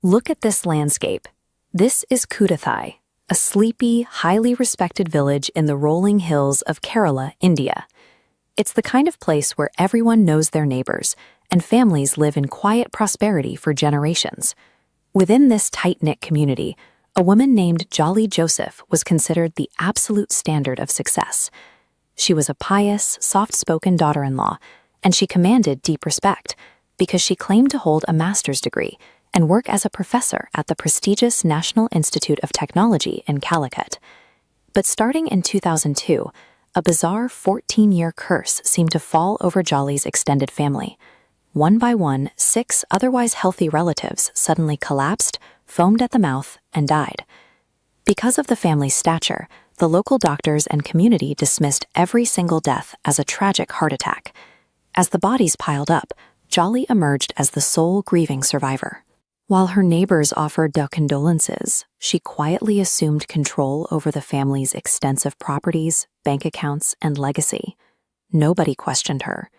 Look at this landscape. This is Koodathayi, a sleepy, highly respected village in the rolling hills of Kerala, India. It's the kind of place where everyone knows their neighbors, and families live in quiet prosperity for generations. Within this tight-knit community, a woman named Jolly Joseph was considered the absolute standard of success. She was a pious, soft-spoken daughter-in-law, and she commanded deep respect because she claimed to hold a master's degree and work as a professor at the prestigious National Institute of Technology in Calicut. But starting in 2002, a bizarre 14-year curse seemed to fall over Jolly's extended family. One by one, 6 otherwise healthy relatives suddenly collapsed, foamed at the mouth, and died. Because of the family's stature, the local doctors and community dismissed every single death as a tragic heart attack. As the bodies piled up, Jolly emerged as the sole grieving survivor. While her neighbors offered their condolences, she quietly assumed control over the family's extensive properties, bank accounts, and legacy. Nobody questioned her.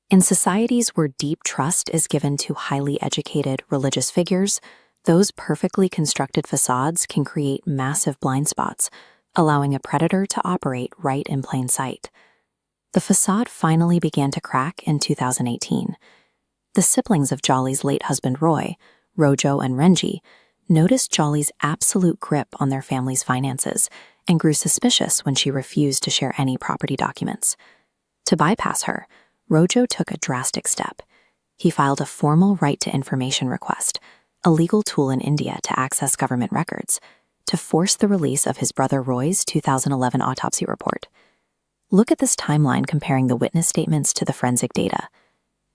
In societies where deep trust is given to highly educated religious figures, those perfectly constructed facades can create massive blind spots, allowing a predator to operate right in plain sight. The facade finally began to crack in 2018. The siblings of Jolly's late husband Roy, Rojo and Renji, noticed Jolly's absolute grip on their family's finances and grew suspicious when she refused to share any property documents. To bypass her, Rojo took a drastic step. He filed a formal right to information request, a legal tool in India to access government records, to force the release of his brother Roy's 2011 autopsy report. Look at this timeline comparing the witness statements to the forensic data.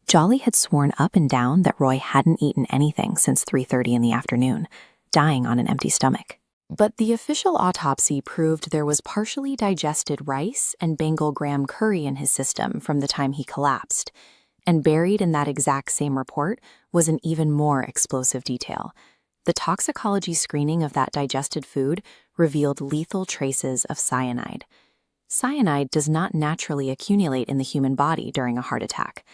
Jolly had sworn up and down that Roy hadn't eaten anything since 3:30 in the afternoon, dying on an empty stomach. But the official autopsy proved there was partially digested rice and Bengal gram curry in his system from the time he collapsed. And buried in that exact same report was an even more explosive detail. The toxicology screening of that digested food revealed lethal traces of cyanide. Cyanide does not naturally accumulate in the human body during a heart attack.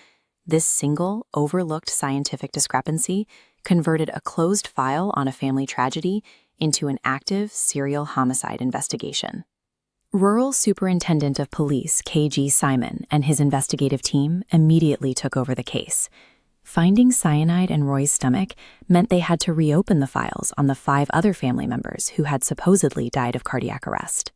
This single, overlooked scientific discrepancy converted a closed file on a family tragedy into an active serial homicide investigation. Rural Superintendent of Police K.G. Simon and his investigative team immediately took over the case. Finding cyanide in Roy's stomach meant they had to reopen the files on the 5 other family members who had supposedly died of cardiac arrest.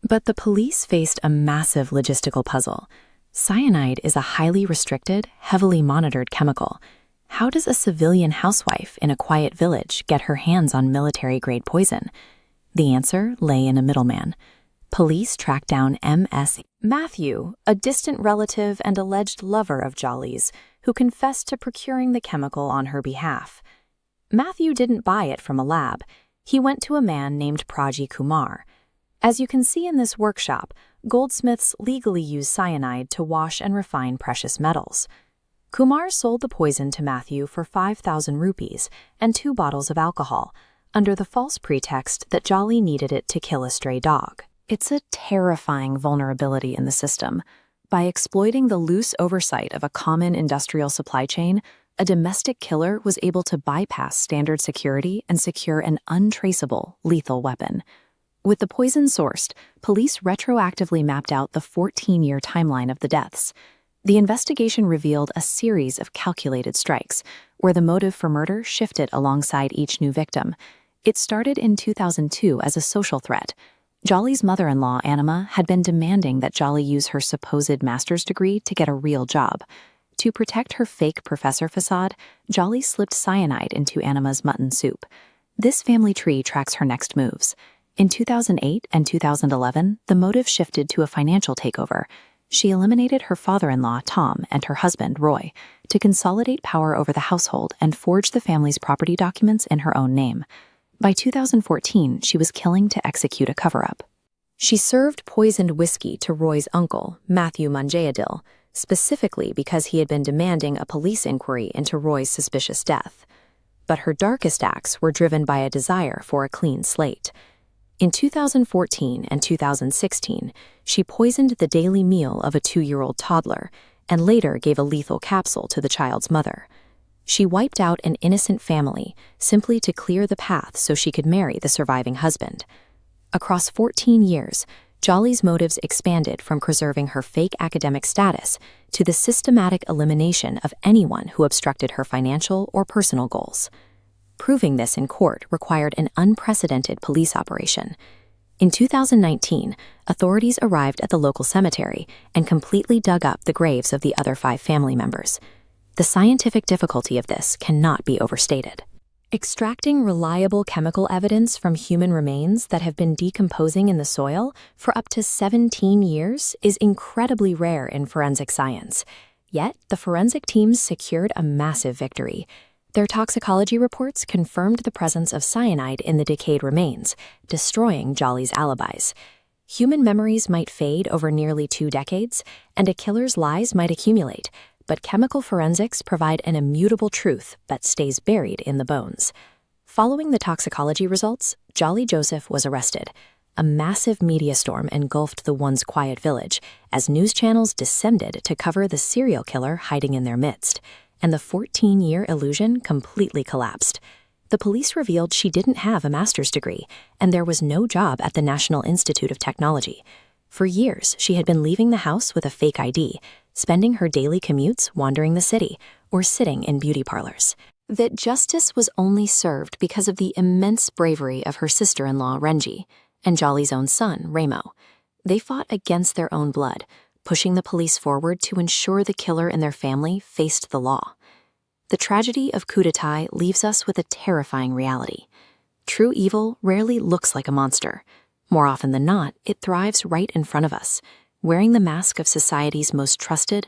But the police faced a massive logistical puzzle. Cyanide is a highly restricted, heavily monitored chemical. How does a civilian housewife in a quiet village get her hands on military-grade poison? The answer lay in a middleman. Police tracked down M.S. Matthew, a distant relative and alleged lover of Jolly's, who confessed to procuring the chemical on her behalf. Matthew didn't buy it from a lab. He went to a man named Praji Kumar. As you can see in this workshop, goldsmiths legally use cyanide to wash and refine precious metals. Kumar sold the poison to Matthew for 5,000 rupees and 2 bottles of alcohol, under the false pretext that Jolly needed it to kill a stray dog. It's a terrifying vulnerability in the system. By exploiting the loose oversight of a common industrial supply chain, a domestic killer was able to bypass standard security and secure an untraceable, lethal weapon. With the poison sourced, police retroactively mapped out the 14-year timeline of the deaths. The investigation revealed a series of calculated strikes, where the motive for murder shifted alongside each new victim. It started in 2002 as a social threat. Jolly's mother-in-law, Annamma, had been demanding that Jolly use her supposed master's degree to get a real job. To protect her fake professor facade, Jolly slipped cyanide into Annamma's mutton soup. This family tree tracks her next moves. In 2008 and 2011, the motive shifted to a financial takeover. She eliminated her father-in-law, Tom, and her husband, Roy, to consolidate power over the household and forge the family's property documents in her own name. By 2014, she was killing to execute a cover-up. She served poisoned whiskey to Roy's uncle, Matthew Manjayadil, specifically because he had been demanding a police inquiry into Roy's suspicious death. But her darkest acts were driven by a desire for a clean slate. In 2014 and 2016, she poisoned the daily meal of a 2-year-old toddler and later gave a lethal capsule to the child's mother. She wiped out an innocent family simply to clear the path so she could marry the surviving husband. Across 14 years, Jolly's motives expanded from preserving her fake academic status to the systematic elimination of anyone who obstructed her financial or personal goals. Proving this in court required an unprecedented police operation. In 2019, authorities arrived at the local cemetery and completely dug up the graves of the other 5 family members. The scientific difficulty of this cannot be overstated. Extracting reliable chemical evidence from human remains that have been decomposing in the soil for up to 17 years is incredibly rare in forensic science. Yet, the forensic teams secured a massive victory. Their toxicology reports confirmed the presence of cyanide in the decayed remains, destroying Jolly's alibis. Human memories might fade over nearly 2 decades, and a killer's lies might accumulate, but chemical forensics provide an immutable truth that stays buried in the bones. Following the toxicology results, Jolly Joseph was arrested. A massive media storm engulfed the once quiet village as news channels descended to cover the serial killer hiding in their midst, and the 14-year illusion completely collapsed. The police revealed she didn't have a master's degree, and there was no job at the National Institute of Technology. For years, she had been leaving the house with a fake ID, spending her daily commutes wandering the city or sitting in beauty parlors. That justice was only served because of the immense bravery of her sister-in-law, Renji, and Jolly's own son, Ramo. They fought against their own blood, pushing the police forward to ensure the killer and their family faced the law. The tragedy of Koodathayi leaves us with a terrifying reality. True evil rarely looks like a monster. More often than not, it thrives right in front of us, wearing the mask of society's most trusted